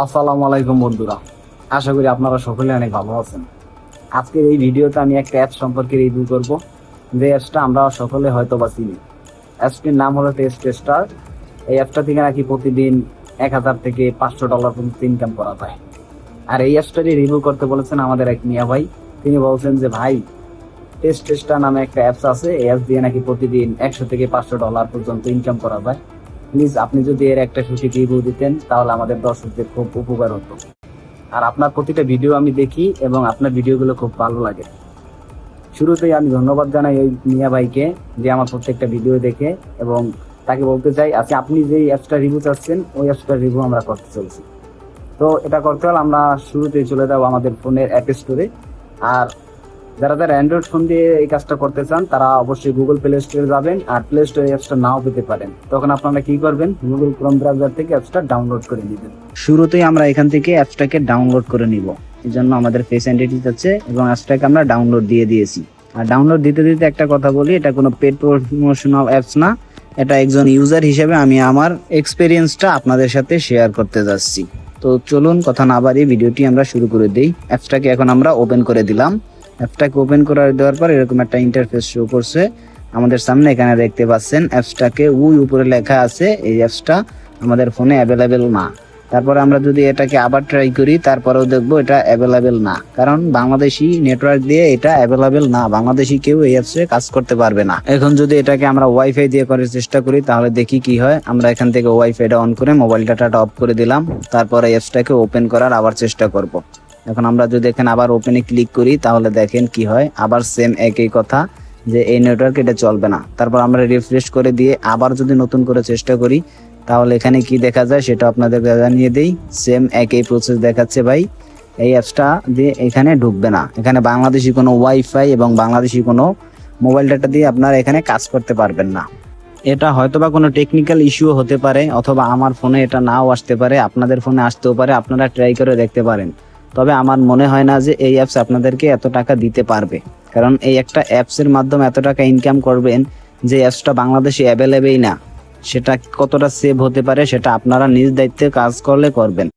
আসসালামু আলাইকুম বন্ধুরা, আশা করি আপনারা সকলে অনেক ভালো আছেন। আজকের এই ভিডিওতে আমি একটা অ্যাপ সম্পর্কে রিভিউ করব, যে অ্যাপসটা আমরা সকলে হয়তো বা চিনি। অ্যাপসটির নাম হলো টেস্ট টেস্টার। এই অ্যাপটা থেকে নাকি প্রতিদিন 1000 থেকে $500 পর্যন্ত ইনকাম করা যায়। আর এই অ্যাপসটারই রিভিউ করতে বলেছেন আমাদের এক মিয়া ভাই। তিনি বলছেন যে ভাই, টেস্ট টেস্টার নামে একটা অ্যাপস আছে, এই অ্যাপস দিয়ে নাকি প্রতিদিন 100 থেকে $500 পর্যন্ত ইনকাম করা যায়। প্লিজ আপনি যদি এর একটা সঠিক রিভিউ দিতেন তাহলে আমাদের দর্শকদের খুব উপকার হতো। আর আপনার প্রতিটা ভিডিও আমি দেখি এবং আপনার ভিডিওগুলো খুব ভালো লাগে। শুরুতেই আমি ধন্যবাদ জানাই ওই মিয়া ভাইকে, যে আমার প্রত্যেকটা ভিডিও দেখে, এবং তাকে বলতে চাই আজকে আপনি যেই অ্যাপসটা রিভিউ চাচ্ছেন ওই অ্যাপসটার রিভিউ আমরা করতে চলছি। তো এটা করতে হলে আমরা শুরুতেই চলে যাবো আমাদের ফোনের অ্যাপ স্টোরে। আর যারা যারা অ্যান্ড্রয়েড ফোন দিয়ে এই কাজটা করতে চান তারা অবশ্যই গুগল প্লে স্টোরে যাবেন। আর প্লে স্টোরে অ্যাপসটা নাও পেতে পারেন, তখন আপনারা কি করবেন, গুগল ক্রোম ব্রাউজার থেকে অ্যাপসটা ডাউনলোড করে নেবেন। শুরুতেই আমরা এখান থেকে অ্যাপসটাকে ডাউনলোড করে নিব। এই জন্য আমাদের ফেস আইডেন্টি আছে এবং অ্যাপসটাকে আমরা ডাউনলোড দিয়ে দিয়েছি। আর ডাউনলোড দিতে দিতে একটা কথা বলি, এটা কোনো পেড প্রমোশনাল অ্যাপস না। এটা একজন ইউজার হিসেবে আমি আমার এক্সপেরিয়েন্সটা আপনাদের সাথে শেয়ার করতে যাচ্ছি। তো চলুন কথা না বাড়িয়ে ভিডিওটি আমরা শুরু করে দিই। অ্যাপসটাকে এখন আমরা ওপেন করে দিলাম। অ্যাপসটাকে ওপেন করে দেওয়ার পর এরকম একটা ইন্টারফেস শো করছে আমাদের সামনে। এখানে দেখতে পাচ্ছেন অ্যাপসটাকে উপরে লেখা আছে এই অ্যাপসটা আমাদের ফোনে অ্যাভেলেবেল না। তারপরে আমরা যদি এটাকে আবার ট্রাই করি, তারপরেও দেখবো এটা অ্যাভেলেবেল না, কারণ বাংলাদেশি নেটওয়ার্ক দিয়ে এটা অ্যাভেলেবেল না। বাংলাদেশি কেউ এই অ্যাপসে কাজ করতে পারবে না। এখন যদি এটাকে আমরা ওয়াইফাই দিয়ে করার চেষ্টা করি তাহলে দেখি কি হয়। আমরা এখান থেকে ওয়াইফাইটা অন করে মোবাইল ডাটাটা অফ করে দিলাম। তারপরে অ্যাপসটাকে ওপেন করার আবার চেষ্টা করব। এখন আমরা যদি এখানে আবার ওপেনে ক্লিক করি তাহলে দেখেন কি হয়, আবার সেম একই কথা যে এই নেটওয়ার্ক এটা চলবে না। তারপর আমরা রিফ্রেশ করে দিয়ে আবার যদি নতুন করে চেষ্টা করি তাহলে এখানে কি দেখা যায় সেটা আপনাদের জানিয়ে দেই। সেম একই প্রসেস দেখাচ্ছে ভাই, এই অ্যাপসটা দিয়ে এখানে ঢুকবে না। এখানে বাংলাদেশি কোনো ওয়াইফাই এবং বাংলাদেশি কোনো মোবাইল ডাটা দিয়ে আপনারা এখানে কাজ করতে পারবেন না। এটা হয়তোবা কোনো টেকনিক্যাল ইস্যু হতে পারে, অথবা আমার ফোনে এটা নাও আসতে পারে, আপনাদের ফোনে আসতেও পারে। আপনারা ট্রাই করে দেখতে পারেন। তবে আমার মনে হয় না যে এই অ্যাপস আপনাদেরকে এত টাকা দিতে পারবে, কারণ এই একটা অ্যাপসের মাধ্যমে এত টাকা ইনকাম করবেন যে অ্যাপসটা বাংলাদেশে অ্যাভেলেবেলই না। সেটা কতটা সেভ হতে পারে সেটা আপনারা নিজ দায়িত্বে কাজ করলে করবেন।